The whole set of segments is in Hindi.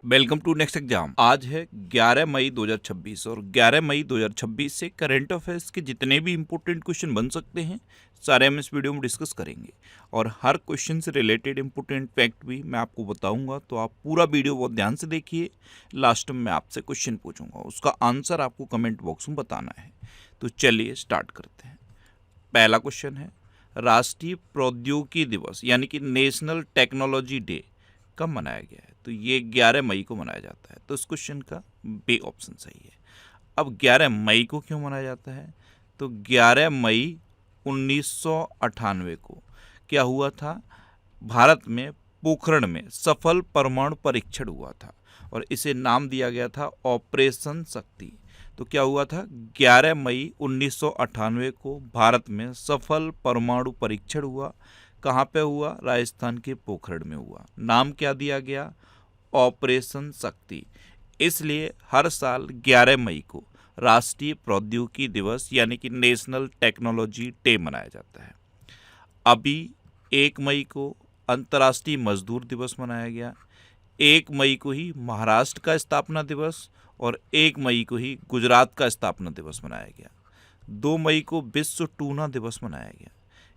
Welcome to next exam. आज है 11 मई 2026 और 11 मई 2026 से करंट अफेयर्स के जितने भी इंपॉर्टेंट क्वेश्चन बन सकते हैं सारे हम इस वीडियो में डिस्कस करेंगे और हर क्वेश्चन से रिलेटेड इंपॉर्टेंट फैक्ट भी मैं आपको बताऊंगा। तो आप पूरा वीडियो बहुत ध्यान से देखिए। लास्ट में मैं आपसे क्वेश्चन पूछूंगा, उसका आंसर आपको कमेंट बॉक्स में बताना है। तो चलिए स्टार्ट करते हैं। पहला क्वेश्चन है, राष्ट्रीय प्रौद्योगिकी दिवस यानी कि नेशनल टेक्नोलॉजी डे कब मनाया गया है? तो ये 11 मई को मनाया जाता है। तो इस क्वेश्चन का बी ऑप्शन सही है। अब 11 मई को क्यों मनाया जाता है? तो 11 मई 1998 को क्या हुआ था? भारत में पोखरण में सफल परमाणु परीक्षण हुआ था और इसे नाम दिया गया था ऑपरेशन शक्ति। तो क्या हुआ था? 11 मई 1998 को भारत में सफल परमाणु परीक्षण हुआ। कहाँ पे हुआ? राजस्थान के पोखरण में हुआ। नाम क्या दिया गया? ऑपरेशन शक्ति। इसलिए हर साल 11 मई को राष्ट्रीय प्रौद्योगिकी दिवस यानी कि नेशनल टेक्नोलॉजी डे मनाया जाता है। अभी 1 मई को अंतर्राष्ट्रीय मजदूर दिवस मनाया गया। 1 मई को ही महाराष्ट्र का स्थापना दिवस और 1 मई को ही गुजरात का स्थापना दिवस मनाया गया। 2 मई को विश्व टूना दिवस मनाया गया।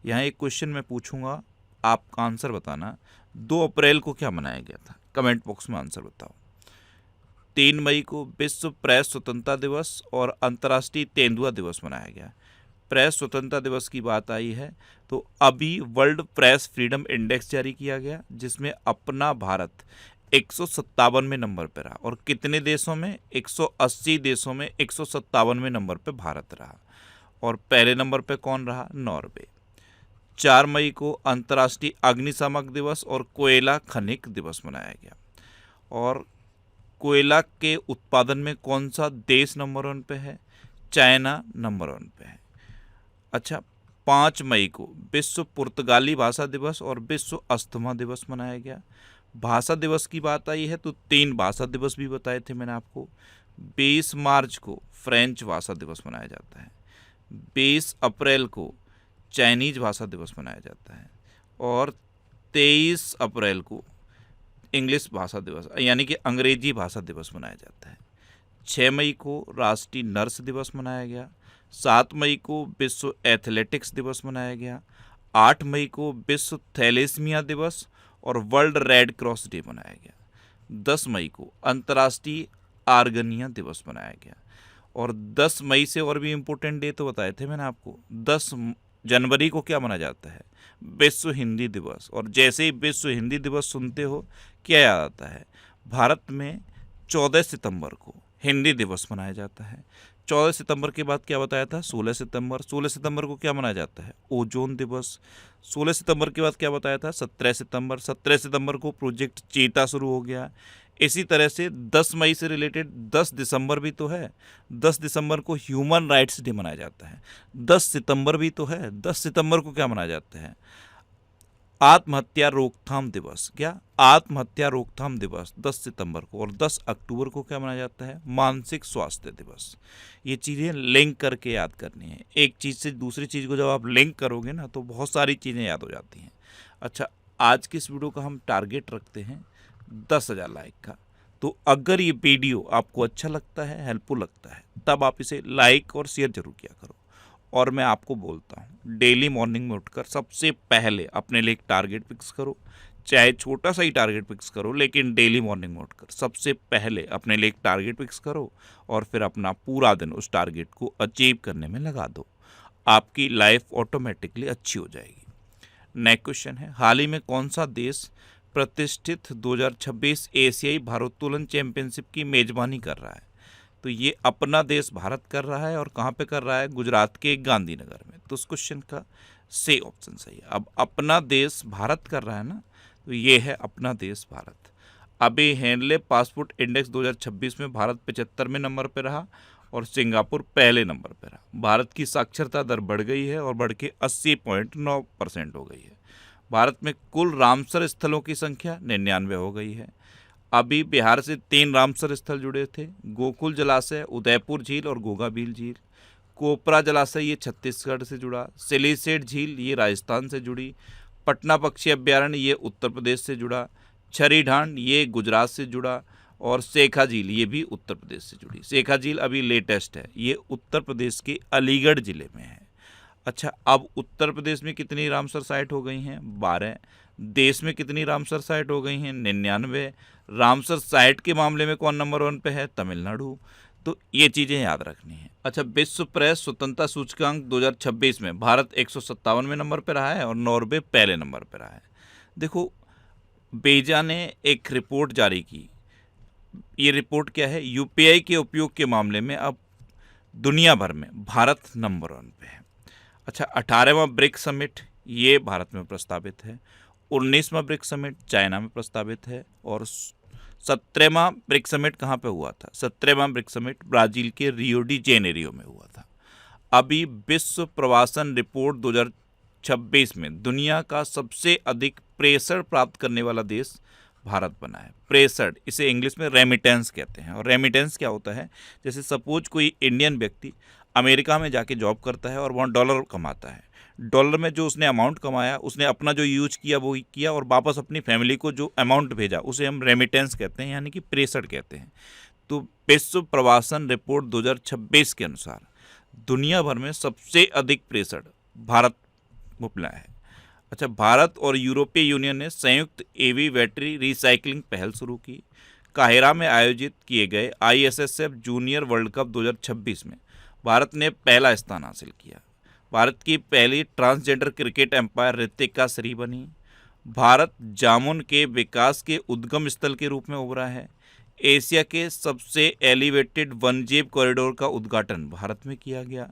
यहाँ एक क्वेश्चन मैं पूछूंगा, आपका आंसर बताना। 2 अप्रैल को क्या मनाया गया था? कमेंट बॉक्स में आंसर बताओ। 3 मई को विश्व प्रेस स्वतंत्रता दिवस और अंतर्राष्ट्रीय तेंदुआ दिवस मनाया गया। प्रेस स्वतंत्रता दिवस की बात आई है तो अभी वर्ल्ड प्रेस फ्रीडम इंडेक्स जारी किया गया, जिसमें अपना भारत 157वें नंबर पर रहा। और कितने देशों में? 180 देशों में 157वें नंबर पर भारत रहा। और पहले नंबर पर कौन रहा? नॉर्वे। 4 मई को अंतर्राष्ट्रीय अग्निशामक दिवस और कोयला खनिक दिवस मनाया गया। और कोयला के उत्पादन में कौन सा देश नंबर 1 पे है? चाइना नंबर 1 पे है। अच्छा, 5 मई को विश्व पुर्तगाली भाषा दिवस और विश्व अस्थमा दिवस मनाया गया। भाषा दिवस की बात आई है तो 3 भाषा दिवस भी बताए थे मैंने आपको। 20 मार्च को फ्रेंच भाषा दिवस मनाया जाता है। 20 अप्रैल को चाइनीज भाषा दिवस मनाया जाता है और 23 अप्रैल को इंग्लिश भाषा दिवस यानी कि अंग्रेजी भाषा दिवस मनाया जाता है। 6 मई को राष्ट्रीय नर्स दिवस मनाया गया। 7 मई को विश्व एथलेटिक्स दिवस मनाया गया। 8 मई को विश्व थैलेसीमिया दिवस और वर्ल्ड रेड क्रॉस डे मनाया गया। 10 मई को अंतर्राष्ट्रीय आर्गनिया दिवस मनाया गया। और 10 मई से और भी इम्पोर्टेंट डे तो बताए थे मैंने आपको। 10 जनवरी को क्या मनाया जाता है? विश्व हिंदी दिवस। और जैसे ही विश्व हिंदी दिवस सुनते हो क्या याद आता है? भारत में 14 सितंबर को हिंदी दिवस मनाया जाता है। 14 सितंबर के बाद क्या बताया था? 16 सितंबर। 16 सितंबर को क्या मनाया जाता है? ओजोन दिवस। 16 सितंबर के बाद क्या बताया था? 17 सितंबर। 17 सितंबर को प्रोजेक्ट चीता शुरू हो गया। इसी तरह से 10 मई से रिलेटेड 10 दिसंबर भी तो है। 10 दिसंबर को ह्यूमन राइट्स डे मनाया जाता है। 10 सितंबर भी तो है। 10 सितंबर को क्या मनाया जाता है? आत्महत्या रोकथाम दिवस। क्या? आत्महत्या रोकथाम दिवस 10 सितंबर को। और 10 अक्टूबर को क्या मनाया जाता है? मानसिक स्वास्थ्य दिवस। ये चीज़ें लिंक करके याद करनी है। एक चीज़ से दूसरी चीज़ को जब आप लिंक करोगे ना तो बहुत सारी चीज़ें याद हो जाती हैं। अच्छा, आज की इस वीडियो का हम टारगेट रखते हैं 10,000 लाइक का। तो अगर ये वीडियो आपको अच्छा लगता है, हेल्पफुल लगता है, तब आप इसे लाइक और शेयर जरूर किया करो। और मैं आपको बोलता हूँ, डेली मॉर्निंग में उठकर सबसे पहले अपने लिए एक टारगेट फिक्स करो। चाहे छोटा सा ही टारगेट फिक्स करो, लेकिन डेली मॉर्निंग में उठकर सबसे पहले अपने लिए एक टारगेट फिक्स करो और फिर अपना पूरा दिन उस टारगेट को अचीव करने में लगा दो। आपकी लाइफ ऑटोमेटिकली अच्छी हो जाएगी। नेक्स्ट क्वेश्चन है, हाल ही में कौन सा देश प्रतिष्ठित 2026 एशियाई भारोत्तोलन चैंपियनशिप की मेजबानी कर रहा है? तो ये अपना देश भारत कर रहा है। और कहाँ पे कर रहा है? गुजरात के गांधीनगर में। तो उस क्वेश्चन का सी ऑप्शन सही है। अब अपना देश भारत कर रहा है ना, तो ये है अपना देश भारत। अभी हेनले पासपोर्ट इंडेक्स 2026 में भारत 75वें नंबर पर रहा और सिंगापुर पहले नंबर पर रहा। भारत की साक्षरता दर बढ़ गई है और बढ़ के 80.9% हो गई है। भारत में कुल रामसर स्थलों की संख्या 99 हो गई है। अभी बिहार से 3 रामसर स्थल जुड़े थे, गोकुल जलाशय, उदयपुर झील और गोगाबील झील। कोपरा जलाशय ये छत्तीसगढ़ से जुड़ा। सिलीसेट झील ये राजस्थान से जुड़ी। पटना पक्षी अभ्यारण्य ये उत्तर प्रदेश से जुड़ा। छरी ढांड ये गुजरात से जुड़ा। और शेखा झील ये भी उत्तर प्रदेश से जुड़ी। शेखा झील अभी लेटेस्ट है, ये उत्तर प्रदेश के अलीगढ़ जिले में है। अच्छा, अब उत्तर प्रदेश में कितनी रामसर साइट हो गई हैं? 12। देश में कितनी रामसर साइट हो गई हैं? 99। रामसर साइट के मामले में कौन नंबर 1 पे है? तमिलनाडु। तो ये चीज़ें याद रखनी है। अच्छा, विश्व प्रेस स्वतंत्रता सूचकांक 2026 में भारत 157वें नंबर पर रहा है और नॉर्वे पहले नंबर पर रहा है। देखो, बेजा ने एक रिपोर्ट जारी की। ये रिपोर्ट क्या है? यूपीआई के उपयोग के मामले में अब दुनिया भर में भारत नंबर 1 पे है। अच्छा, 18वां ब्रिक्स समिट ये भारत में प्रस्तावित है। 19वां ब्रिक्स समिट चाइना में प्रस्तावित है। और 17वां ब्रिक्स समिट कहाँ पे हुआ था? 17वां ब्रिक्स समिट ब्राजील के रियो डी जेनेरियो में हुआ था। अभी विश्व प्रवासन रिपोर्ट 2026 में दुनिया का सबसे अधिक प्रेषण प्राप्त करने वाला देश भारत बना है। प्रेषण, इसे इंग्लिश में रेमिटेंस कहते हैं। और रेमिटेंस क्या होता है? जैसे सपोज कोई इंडियन व्यक्ति अमेरिका में जाके जॉब करता है और वहाँ डॉलर कमाता है। डॉलर में जो उसने अमाउंट कमाया, उसने अपना जो यूज किया वो किया और वापस अपनी फैमिली को जो अमाउंट भेजा उसे हम रेमिटेंस कहते हैं, यानी कि प्रेषण कहते हैं। तो विश्व प्रवासन रिपोर्ट 2026 के अनुसार दुनिया भर में सबसे अधिक प्रेषण भारत में मिला है। अच्छा, भारत और यूरोपीय यूनियन ने संयुक्त एवी बैटरी रिसाइकलिंग पहल शुरू की। काहिरा में आयोजित किए गए ISSF जूनियर वर्ल्ड कप 2026 में भारत ने पहला स्थान हासिल किया। भारत की पहली transgender cricket umpire Ritika Shri बनी। भारत जामुन के विकास के उद्गम स्थल के रूप में उभरा है। एशिया के सबसे एलिवेटेड वनजीव कॉरिडोर का उद्घाटन भारत में किया गया।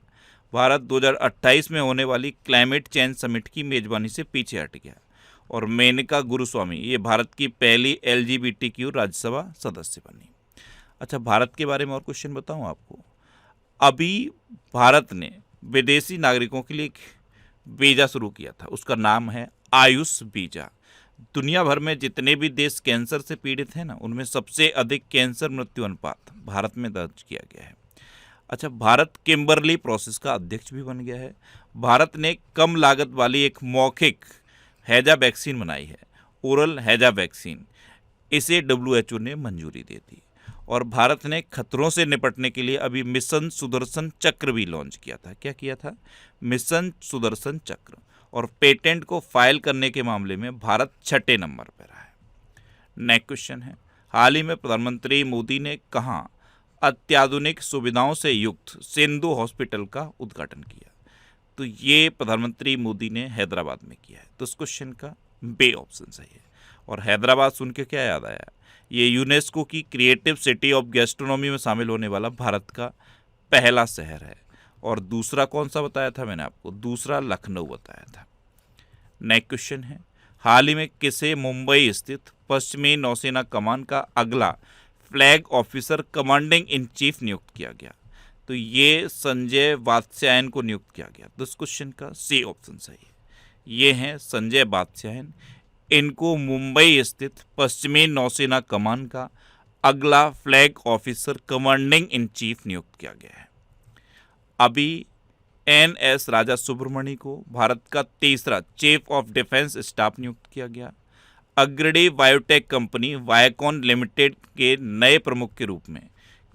भारत 2028 में होने वाली क्लाइमेट चेंज समिट की मेजबानी से पीछे हट गया। और मेनका गुरुस्वामी ये भारत की पहली LGBTQ राज्यसभा सदस्य बनी। अच्छा, भारत के बारे में और क्वेश्चन बताऊं आपको। अभी भारत ने विदेशी नागरिकों के लिए एक वीज़ा शुरू किया था, उसका नाम है आयुष वीज़ा। दुनिया भर में जितने भी देश कैंसर से पीड़ित हैं ना, उनमें सबसे अधिक कैंसर मृत्यु अनुपात भारत में दर्ज किया गया है। अच्छा, भारत किम्बरली प्रोसेस का अध्यक्ष भी बन गया है। भारत ने कम लागत वाली एक मौखिक हैजा वैक्सीन बनाई है, ओरल हैजा वैक्सीन। इसे WHO ने मंजूरी दे दी। और भारत ने खतरों से निपटने के लिए अभी मिशन सुदर्शन चक्र भी लॉन्च किया था। क्या किया था? मिशन सुदर्शन चक्र। और पेटेंट को फाइल करने के मामले में भारत 6ठे नंबर पर रहा है। नेक्स्ट क्वेश्चन है, हाल ही में प्रधानमंत्री मोदी ने कहाँ अत्याधुनिक सुविधाओं से युक्त सिंधु हॉस्पिटल का उद्घाटन किया? तो ये प्रधानमंत्री मोदी ने हैदराबाद में किया है। तो इस क्वेश्चन का बे ऑप्शन सही है। और हैदराबाद सुन के क्या याद आया? ये यूनेस्को की क्रिएटिव सिटी ऑफ गैस्ट्रोनॉमी में शामिल होने वाला भारत का पहला शहर है। और दूसरा कौन सा बताया था मैंने आपको? दूसरा लखनऊ बताया था। नेक्स्ट क्वेश्चन है, हाल ही में किसे मुंबई स्थित पश्चिमी नौसेना कमान का अगला flag officer commanding in chief नियुक्त किया गया? तो ये संजय वात्स्यायन को नियुक्त किया गया। तो इस क्वेश्चन का सी ऑप्शन सही है। ये हैं संजय वात्स्यायन। इनको मुंबई स्थित पश्चिमी नौसेना कमान का अगला flag officer commanding in chief नियुक्त किया गया है। अभी NS राजा सुब्रमणी को भारत का तीसरा चीफ ऑफ डिफेंस स्टाफ नियुक्त किया गया। अग्रणी बायोटेक कंपनी वायकॉन लिमिटेड के नए प्रमुख के रूप में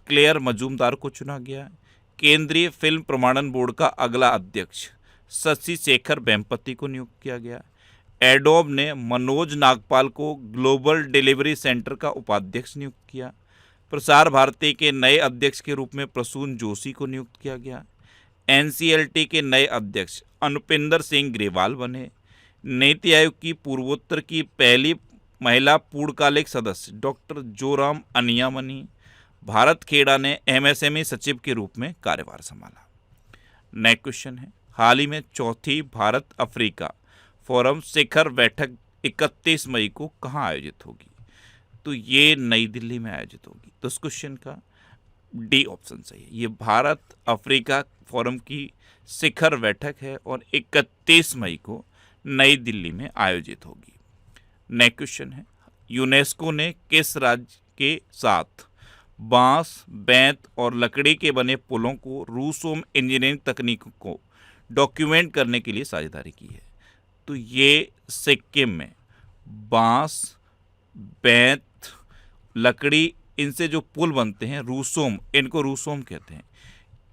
क्लेयर मजूमदार को चुना गया। केंद्रीय फिल्म प्रमाणन बोर्ड का अगला अध्यक्ष शशि शेखर वेम्पति को नियुक्त किया गया। एडोब ने मनोज नागपाल को ग्लोबल डिलीवरी सेंटर का उपाध्यक्ष नियुक्त किया। प्रसार भारती के नए अध्यक्ष के रूप में प्रसून जोशी को नियुक्त किया गया। NCLT के नए अध्यक्ष अनुपिंदर सिंह ग्रेवाल बने। नीति आयोग की पूर्वोत्तर की पहली महिला पूर्णकालिक सदस्य डॉक्टर जोराम अनिया बनी। भारत खेड़ा ने MSME सचिव के रूप में कार्यभार संभाला। नेक्स्ट क्वेश्चन है, हाल ही में चौथी भारत अफ्रीका फोरम शिखर बैठक 31 मई को कहाँ आयोजित होगी? तो ये नई दिल्ली में आयोजित होगी। तो इस क्वेश्चन का डी ऑप्शन सही है। ये भारत अफ्रीका फोरम की शिखर बैठक है और 31 मई को नई दिल्ली में आयोजित होगी। नेक्स्ट क्वेश्चन है, यूनेस्को ने किस राज्य के साथ बांस, बेंत और लकड़ी के बने पुलों को रूसोम इंजीनियरिंग तकनीकों को डॉक्यूमेंट करने के लिए साझेदारी की है? तो ये सिक्किम में बांस, बेंत, लकड़ी इनसे जो पुल बनते हैं रूसोम, इनको रूसोम कहते हैं।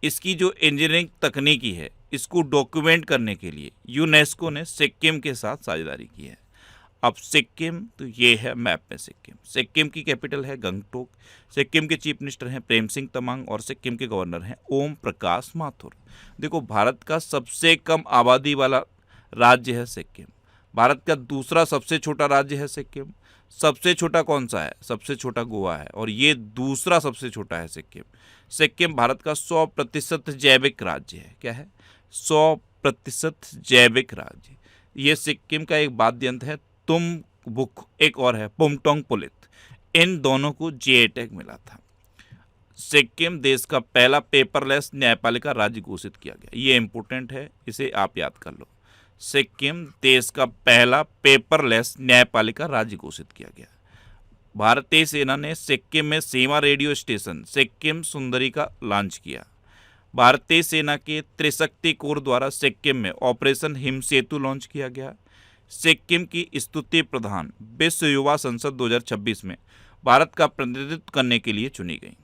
इसकी जो इंजीनियरिंग तकनीकी है, इसको डॉक्यूमेंट करने के लिए यूनेस्को ने सिक्किम के साथ साझेदारी की है। अब सिक्किम, तो ये है मैप में सिक्किम। सिक्किम की कैपिटल है गंगटोक। सिक्किम के चीफ मिनिस्टर हैं प्रेम सिंह तमांग और सिक्किम के गवर्नर हैं ओम प्रकाश माथुर। देखो, भारत का सबसे कम आबादी वाला राज्य है सिक्किम। भारत का दूसरा सबसे छोटा राज्य है सिक्किम। सबसे छोटा कौन सा है? सबसे छोटा गोवा है, और ये दूसरा सबसे छोटा है सिक्किम। सिक्किम भारत का 100% जैविक राज्य है। क्या है? 100% जैविक राज्य। ये सिक्किम का एक वाद्य यंत्र है तुम बुक, एक और है पुमटोंग पुलित। इन दोनों को जीआई टैग मिला था। सिक्किम देश का पहला पेपरलेस न्यायपालिका राज्य घोषित किया गया। ये इंपॉर्टेंट है, इसे आप याद कर लो। सिक्किम देश का पहला पेपरलेस न्यायपालिका राज्य घोषित किया गया। भारतीय सेना ने सिक्किम में सीमा रेडियो स्टेशन सिक्किम सुंदरी का लॉन्च किया। भारतीय सेना के त्रिशक्ति कोर द्वारा सिक्किम में ऑपरेशन हिमसेतु लॉन्च किया गया। सिक्किम की स्तुति प्रधान विश्व युवा संसद 2026 में भारत का प्रतिनिधित्व करने के लिए चुनी गई।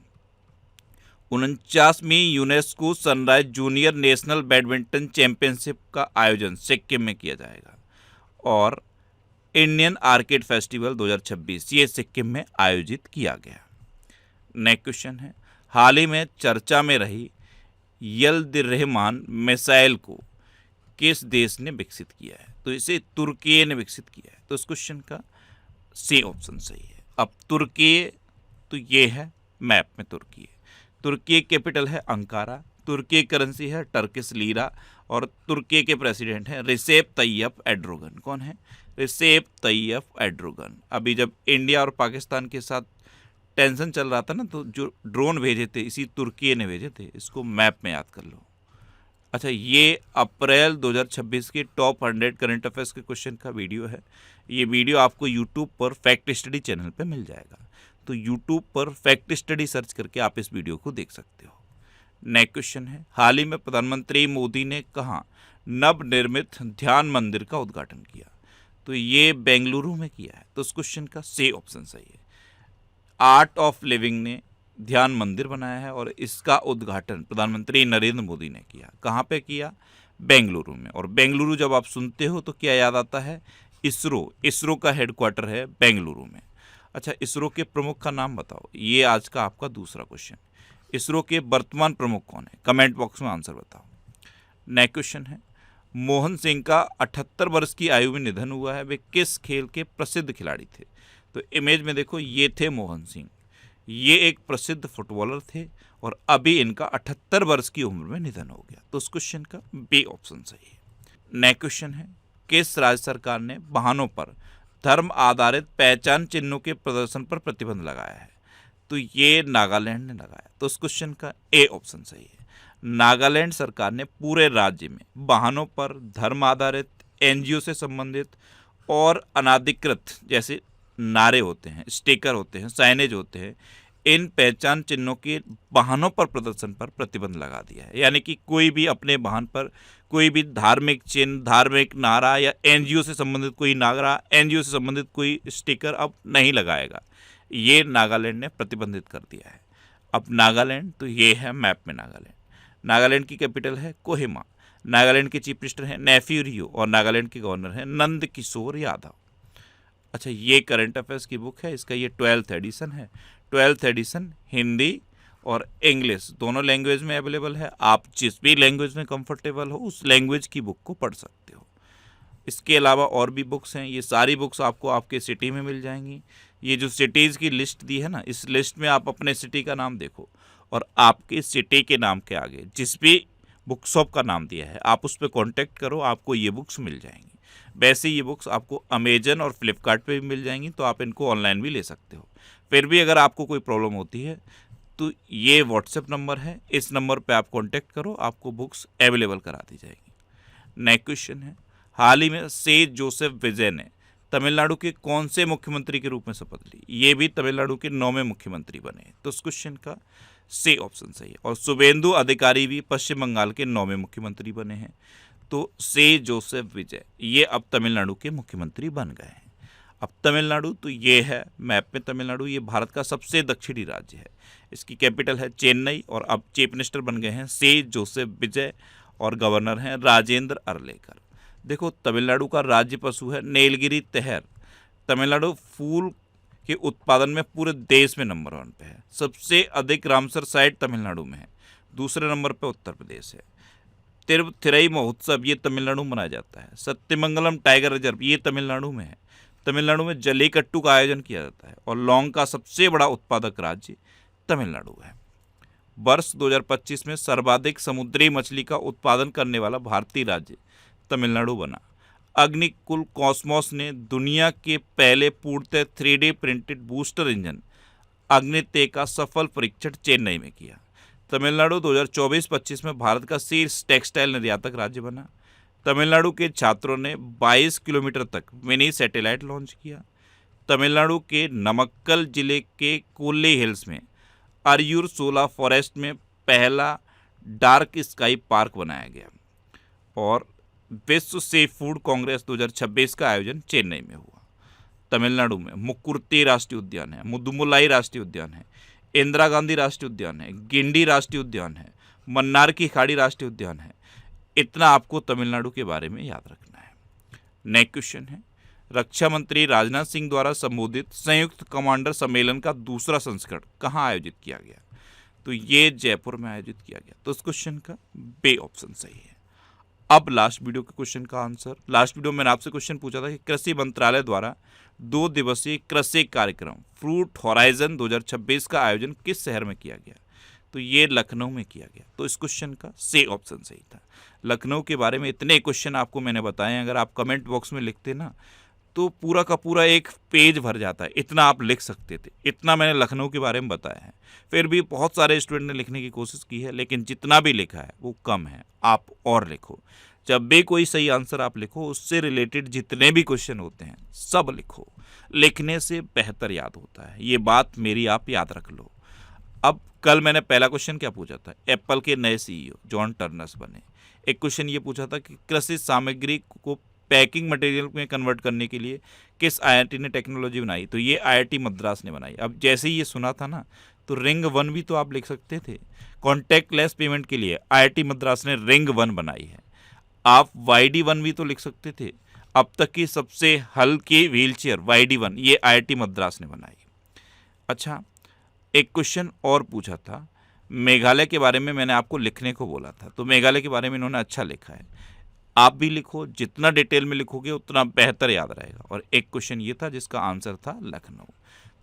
49वीं यूनेस्को sunrise junior national badminton championship का आयोजन सिक्किम में किया जाएगा। और इंडियन आर्केड फेस्टिवल 2026 ये सिक्किम में आयोजित किया गया। नेक्स्ट क्वेश्चन है, हाल ही में चर्चा में रही यल्दिरहमान मिसाइल को किस देश ने विकसित किया है? तो इसे तुर्की ने विकसित किया है। तो इस क्वेश्चन का सी ऑप्शन सही है। अब तुर्की, तो ये है मैप में तुर्की। तुर्की कैपिटल है अंकारा। तुर्की करेंसी है टर्किश लीरा। और तुर्की के प्रेसिडेंट हैं रिसेप तैयप एर्डोगन। कौन है? रिसेप तैयप एर्डोगन। अभी जब इंडिया और पाकिस्तान के साथ टेंशन चल रहा था ना, तो जो ड्रोन भेजे थे इसी तुर्की ने भेजे थे। इसको मैप में याद कर लो। अच्छा, ये अप्रैल 2026 के टॉप 100 करंट अफेयर्स के क्वेश्चन का वीडियो है। ये वीडियो आपको यूट्यूब पर फैक्ट स्टडी चैनल पे मिल जाएगा। तो यूट्यूब पर फैक्ट स्टडी सर्च करके आप इस वीडियो को देख सकते हो। नेक्स्ट क्वेश्चन है, हाल ही में प्रधानमंत्री मोदी ने कहाँ नवनिर्मित ध्यान मंदिर का उद्घाटन किया? तो ये बेंगलुरु में किया है। तो इस क्वेश्चन का सी ऑप्शन सही है। आर्ट ऑफ लिविंग ने ध्यान मंदिर बनाया है और इसका उद्घाटन प्रधानमंत्री नरेंद्र मोदी ने किया। कहाँ पे किया? बेंगलुरु में। और बेंगलुरु जब आप सुनते हो तो क्या याद आता है? इसरो। इसरो का हेडक्वार्टर है बेंगलुरु में। अच्छा, इसरो के प्रमुख का नाम बताओ। ये आज का आपका दूसरा क्वेश्चन। इसरो के वर्तमान प्रमुख कौन है? कमेंट बॉक्स में आंसर बताओ। नेक्स्ट क्वेश्चन है, मोहन सिंह का 78 वर्ष की आयु में निधन हुआ है। वे किस खेल के प्रसिद्ध खिलाड़ी थे? तो इमेज में देखो, ये थे मोहन सिंह। ये एक प्रसिद्ध फुटबॉलर थे और अभी इनका 78 वर्ष की उम्र में निधन हो गया। तो उस क्वेश्चन का बी ऑप्शन सही है। नेक्स्ट क्वेश्चन है, किस राज्य सरकार ने वाहनों पर धर्म आधारित पहचान चिन्हों के प्रदर्शन पर प्रतिबंध लगाया है? तो ये नागालैंड ने लगाया। तो उस क्वेश्चन का ए ऑप्शन सही है। नागालैंड सरकार ने पूरे राज्य में वाहनों पर धर्म आधारित, एनजीओ से संबंधित और अनाधिकृत जैसे नारे होते हैं, स्टिकर होते हैं, साइनेज होते हैं, इन पहचान चिन्हों के वाहनों पर प्रदर्शन पर प्रतिबंध लगा दिया है। यानी कि कोई भी अपने वाहन पर कोई भी धार्मिक चिन्ह, धार्मिक नारा या एनजीओ से संबंधित कोई नारा, एनजीओ से संबंधित कोई स्टिकर अब नहीं लगाएगा। ये नागालैंड ने प्रतिबंधित कर दिया है। अब नागालैंड, तो ये है मैप में नागालैंड। नागालैंड की कैपिटल है कोहिमा। नागालैंड के चीफ मिनिस्टर हैं नेफ्यू रियो और नागालैंड के गवर्नर हैं नंद किशोर यादव। अच्छा, ये करंट अफेयर्स की बुक है। इसका ये 12th एडिशन है। 12th एडिशन हिंदी और इंग्लिश दोनों लैंग्वेज में अवेलेबल है। आप जिस भी लैंग्वेज में कंफर्टेबल हो उस लैंग्वेज की बुक को पढ़ सकते हो। इसके अलावा और भी बुक्स हैं। ये सारी बुक्स आपको आपके सिटी में मिल जाएंगी। ये जो सिटीज़ की लिस्ट दी है ना, इस लिस्ट में आप अपने सिटी का नाम देखो और आपके सिटी के नाम के आगे जिस भी बुक शॉप का नाम दिया है आप उस पर कॉन्टैक्ट करो, आपको ये बुक्स मिल जाएंगी। वैसे ये बुक्स आपको अमेजन और फ्लिपकार्ट पे भी मिल जाएंगी, तो आप इनको ऑनलाइन भी ले सकते हो। फिर भी अगर आपको कोई प्रॉब्लम होती है तो ये व्हाट्सएप नंबर है, इस नंबर पे आप कांटेक्ट करो, आपको बुक्स अवेलेबल करा दी जाएगी। नेक्स्ट क्वेश्चन है, हाल ही में सेठ जोसेफ विजय ने तमिलनाडु के कौन से मुख्यमंत्री के रूप में शपथ ली? ये भी तमिलनाडु के 9वें मुख्यमंत्री बने। तो इस क्वेश्चन का सी ऑप्शन सही है। और शुभेंदु अधिकारी भी पश्चिम बंगाल के 9वें मुख्यमंत्री बने हैं। तो से जोसेफ विजय ये अब तमिलनाडु के मुख्यमंत्री बन गए हैं। अब तमिलनाडु, तो ये है मैप में तमिलनाडु, ये भारत का सबसे दक्षिणी राज्य है। इसकी कैपिटल है चेन्नई और अब चीफ मिनिस्टर बन गए हैं से जोसेफ विजय और गवर्नर हैं राजेंद्र अर्लेकर। देखो तमिलनाडु का राज्य पशु है नीलगिरी तहर। तमिलनाडु फूल के उत्पादन में पूरे देश में नंबर 1 पे है। सबसे अधिक रामसर साइट तमिलनाडु में है। दूसरे नंबर पे उत्तर प्रदेश है। तिरुथिरई महोत्सव ये तमिलनाडु में मनाया जाता है। सत्यमंगलम टाइगर रिजर्व ये तमिलनाडु में है। तमिलनाडु में जल्लीकट्टू का आयोजन किया जाता है और लौंग का सबसे बड़ा उत्पादक राज्य तमिलनाडु है। वर्ष 2025 में सर्वाधिक समुद्री मछली का उत्पादन करने वाला भारतीय राज्य तमिलनाडु बना। अग्निकुल कॉस्मोस ने दुनिया के पहले पूर्णतः 3D प्रिंटेड बूस्टर इंजन अग्नितेज का सफल परीक्षण चेन्नई में किया। तमिलनाडु 2024-25 में भारत का शीर्ष टेक्सटाइल निर्यातक राज्य बना। तमिलनाडु के छात्रों ने 22 किलोमीटर तक मिनी सैटेलाइट लॉन्च किया। तमिलनाडु के नमक्कल जिले के कोल्ले हिल्स में अरियूर सोला फॉरेस्ट में पहला डार्क स्काई पार्क बनाया गया। और विश्व सी फूड कांग्रेस 2026 का आयोजन चेन्नई में हुआ। तमिलनाडु में मुक्कुर्ती राष्ट्रीय उद्यान है, मुदुमुलाई राष्ट्रीय उद्यान है, इंदिरा गांधी राष्ट्रीय उद्यान है, गिंडी राष्ट्रीय उद्यान है, मन्नार की खाड़ी राष्ट्रीय उद्यान है। इतना आपको तमिलनाडु के बारे में याद रखना है। नेक्स्ट क्वेश्चन है, रक्षा मंत्री राजनाथ सिंह द्वारा संबोधित संयुक्त कमांडर सम्मेलन का दूसरा संस्करण कहाँ आयोजित किया गया? तो ये जयपुर में आयोजित किया गया। तो इस क्वेश्चन का बे ऑप्शन सही है। अब लास्ट वीडियो के क्वेश्चन का आंसर। लास्ट वीडियो में मैंने आपसे क्वेश्चन पूछा था कि कृषि मंत्रालय द्वारा 2 दिवसीय कृषि कार्यक्रम फ्रूट होराइजन 2026 का आयोजन किस शहर में किया गया? तो ये लखनऊ में किया गया। तो इस क्वेश्चन का सी ऑप्शन सही था। लखनऊ के बारे में इतने क्वेश्चन आपको मैंने बताए, अगर आप कमेंट बॉक्स में लिखते ना तो पूरा का पूरा एक पेज भर जाता है। इतना आप लिख सकते थे, इतना मैंने लखनऊ के बारे में बताया है। फिर भी बहुत सारे स्टूडेंट ने लिखने की कोशिश की है, लेकिन जितना भी लिखा है वो कम है। आप और लिखो। जब भी कोई सही आंसर आप लिखो, उससे रिलेटेड जितने भी क्वेश्चन होते हैं सब लिखो। लिखने से बेहतर याद होता है, ये बात मेरी आप याद रख लो। अब कल मैंने पहला क्वेश्चन क्या पूछा था? एप्पल के नए सीईओ जॉन टर्नर्स बने। एक क्वेश्चन ये पूछा था कि कृषि सामग्री को पैकिंग मटेरियल में कन्वर्ट करने के लिए किस आईआईटी ने टेक्नोलॉजी बनाई? तो ये आईआईटी मद्रास ने बनाई। अब जैसे ही ये सुना था ना, तो रिंग 1 भी तो आप लिख सकते थे। कॉन्टैक्टलेस पेमेंट के लिए आईआईटी मद्रास ने रिंग 1 बनाई है। आप YD1 भी तो लिख सकते थे। अब तक की सबसे हल्की व्हीलचेयर YD1 ये आईआईटी मद्रास ने बनाई। अच्छा, एक क्वेश्चन और पूछा था मेघालय के बारे में, मैंने आपको लिखने को बोला था, तो मेघालय के बारे में इन्होंने अच्छा लिखा है। आप भी लिखो, जितना डिटेल में लिखोगे उतना बेहतर याद रहेगा। और एक क्वेश्चन ये था जिसका आंसर था लखनऊ।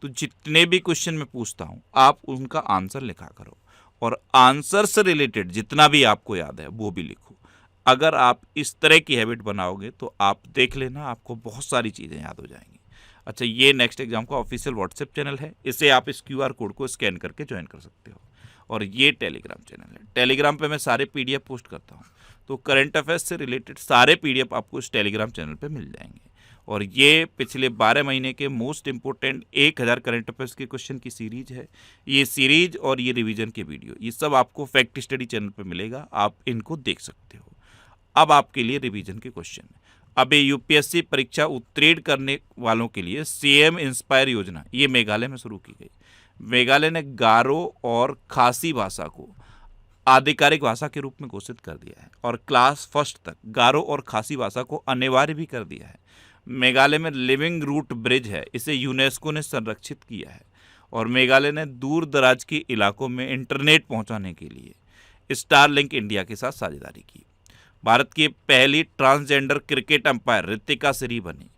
तो जितने भी क्वेश्चन मैं पूछता हूँ आप उनका आंसर लिखा करो, और आंसर से रिलेटेड जितना भी आपको याद है वो भी लिखो। अगर आप इस तरह की हैबिट बनाओगे तो आप देख लेना, आपको बहुत सारी चीज़ें याद हो जाएंगी। अच्छा, ये नेक्स्ट एग्जाम का ऑफिशियल व्हाट्सएप चैनल है, इसे आप इस QR कोड को स्कैन करके ज्वाइन कर सकते हो। और ये टेलीग्राम चैनल है, टेलीग्राम पे मैं सारे PDF पोस्ट करता हूँ, तो करंट अफेयर्स से रिलेटेड सारे PDF आपको इस टेलीग्राम चैनल पे मिल जाएंगे। और ये पिछले 12 महीने के मोस्ट इंपोर्टेंट 1000 करंट अफेयर्स के क्वेश्चन की सीरीज है। ये सीरीज और ये रिवीजन के वीडियो, ये सब आपको फैक्ट स्टडी चैनल पे मिलेगा, आप इनको देख सकते हो। अब आपके लिए रिवीजन के क्वेश्चन। अब UPSC परीक्षा उत्तीर्ण करने वालों के लिए CM इंस्पायर योजना ये मेघालय में शुरू की गई। मेघालय ने गारो और खासी भाषा को आधिकारिक भाषा के रूप में घोषित कर दिया है और क्लास 1 तक गारो और खासी भाषा को अनिवार्य भी कर दिया है। मेघालय में लिविंग रूट ब्रिज है, इसे यूनेस्को ने संरक्षित किया है। और मेघालय ने दूर दराज के इलाकों में इंटरनेट पहुंचाने के लिए स्टारलिंक इंडिया के साथ साझेदारी की। भारत की पहली transgender cricket umpire Ritika Shri बनी।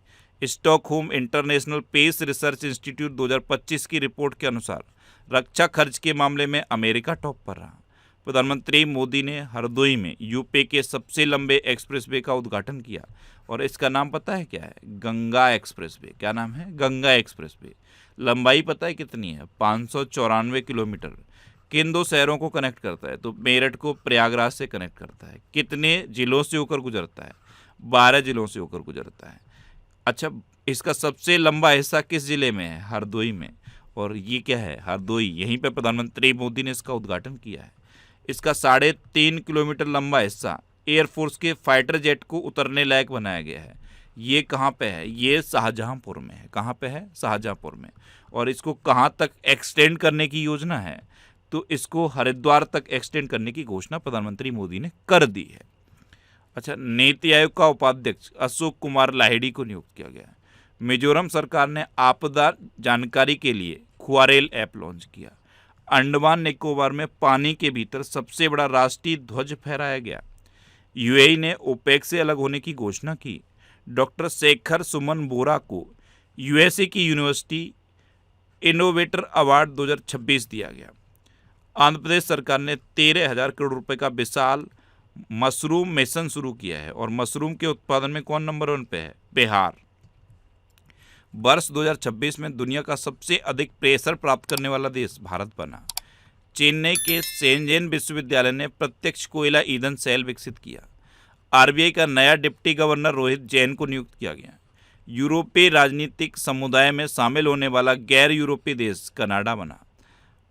Stockholm International Peace Research Institute 2025 की रिपोर्ट के अनुसार रक्षा खर्च के मामले में अमेरिका टॉप पर रहा। प्रधानमंत्री मोदी ने हरदोई में यूपी के सबसे लंबे एक्सप्रेसवे का उद्घाटन किया, और इसका नाम पता है क्या है? गंगा एक्सप्रेसवे। क्या नाम है? गंगा एक्सप्रेसवे। लंबाई पता है कितनी है? 594 किलोमीटर। किन 2 शहरों को कनेक्ट करता है? तो मेरठ को प्रयागराज से कनेक्ट करता है। कितने जिलों से होकर गुजरता है? 12 जिलों से होकर गुजरता है। अच्छा, इसका सबसे लंबा हिस्सा किस जिले में है? हरदोई में। और ये क्या है? हरदोई। यहीं पे प्रधानमंत्री मोदी ने इसका उद्घाटन किया है। इसका 3.5 किलोमीटर लंबा हिस्सा एयरफोर्स के फाइटर जेट को उतरने लायक बनाया गया है। ये कहाँ पे है? ये शाहजहांपुर में है। कहाँ पे है? शाहजहांपुर में। और इसको कहाँ तक एक्सटेंड करने की योजना है? तो इसको हरिद्वार तक एक्सटेंड करने की घोषणा प्रधानमंत्री मोदी ने कर दी है। अच्छा, नीति आयोग का उपाध्यक्ष अशोक कुमार लाहिड़ी को नियुक्त किया गया है। मिजोरम सरकार ने आपदा जानकारी के लिए खुआरेल ऐप लॉन्च किया। अंडमान निकोबार में पानी के भीतर सबसे बड़ा राष्ट्रीय ध्वज फहराया गया। यूएई ने ओपेक से अलग होने की घोषणा की। डॉक्टर शेखर सुमन बोरा को यूएसए की यूनिवर्सिटी इनोवेटर अवार्ड 2026 दिया गया। आंध्र प्रदेश सरकार ने 13,000 करोड़ रुपए का विशाल मशरूम मिशन शुरू किया है। और मशरूम के उत्पादन में कौन नंबर 1 पे है? बिहार। वर्ष 2026 में दुनिया का सबसे अधिक प्रेशर प्राप्त करने वाला देश भारत बना। चेन्नई के शेनजेन विश्वविद्यालय ने प्रत्यक्ष कोयला ईंधन सेल विकसित किया। आरबीआई का नया डिप्टी गवर्नर रोहित जैन को नियुक्त किया गया। यूरोपीय राजनीतिक समुदाय में शामिल होने वाला गैर यूरोपीय देश कनाडा बना।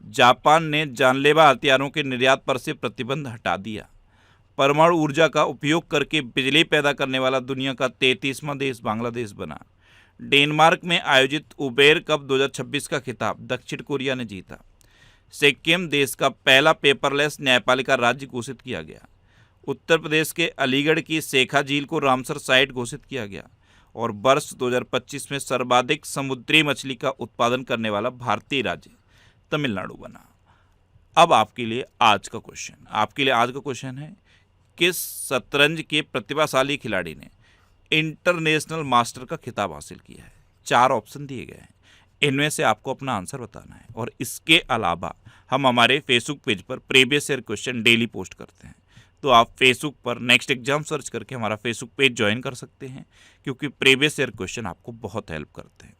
जापान ने जानलेवा हथियारों के निर्यात पर से प्रतिबंध हटा दिया। परमाणु ऊर्जा का उपयोग करके बिजली पैदा करने वाला दुनिया का 33वां देश बांग्लादेश बना। डेनमार्क में आयोजित उबेर कप 2026 का खिताब दक्षिण कोरिया ने जीता। सिक्किम देश का पहला पेपरलेस न्यायपालिका राज्य घोषित किया गया। उत्तर प्रदेश के अलीगढ़ की शेखा झील को रामसर साइट घोषित किया गया। और वर्ष 2025 में सर्वाधिक समुद्री मछली का उत्पादन करने वाला भारतीय राज्य तमिलनाडु बना। अब आपके लिए आज का क्वेश्चन है, किस शतरंज के प्रतिभाशाली खिलाड़ी ने इंटरनेशनल मास्टर का खिताब हासिल किया है? 4 ऑप्शन दिए गए हैं, इनमें से आपको अपना आंसर बताना है। और इसके अलावा हम हमारे फेसबुक पेज पर previous year question daily post करते हैं, तो आप फेसबुक पर नेक्स्ट एग्जाम सर्च करके हमारा फेसबुक पेज ज्वाइन कर सकते हैं, क्योंकि प्रीवियस ईयर क्वेश्चन आपको बहुत हेल्प करते हैं।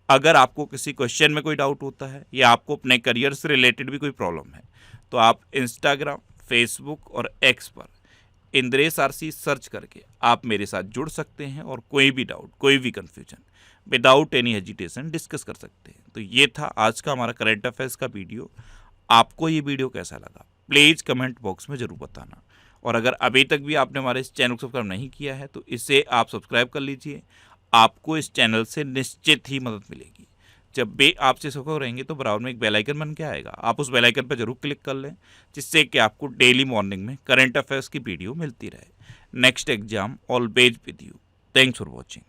अगर आपको किसी क्वेश्चन में कोई डाउट होता है या आपको अपने करियर से रिलेटेड भी कोई प्रॉब्लम है, तो आप इंस्टाग्राम, फेसबुक और एक्स पर इंद्रेश आरसी सर्च करके आप मेरे साथ जुड़ सकते हैं और कोई भी डाउट, कोई भी confusion without any hesitation discuss कर सकते हैं। तो ये था आज का हमारा करंट अफेयर्स का वीडियो। आपको ये वीडियो कैसा लगा प्लीज़ कमेंट बॉक्स में ज़रूर बताना। और अगर अभी तक भी आपने हमारे इस चैनल को सब्सक्राइब नहीं किया है तो इसे आप सब्सक्राइब कर लीजिए। आपको इस चैनल से निश्चित ही मदद मिलेगी। जब भी आपसे सब्सक्राइब रहेंगे तो बराबर में एक बेल आइकन बन के आएगा, आप उस बेल आइकन पर जरूर क्लिक कर लें, जिससे कि आपको डेली मॉर्निंग में करंट अफेयर्स की वीडियो मिलती रहे। Next exam always with you. Thanks for watching.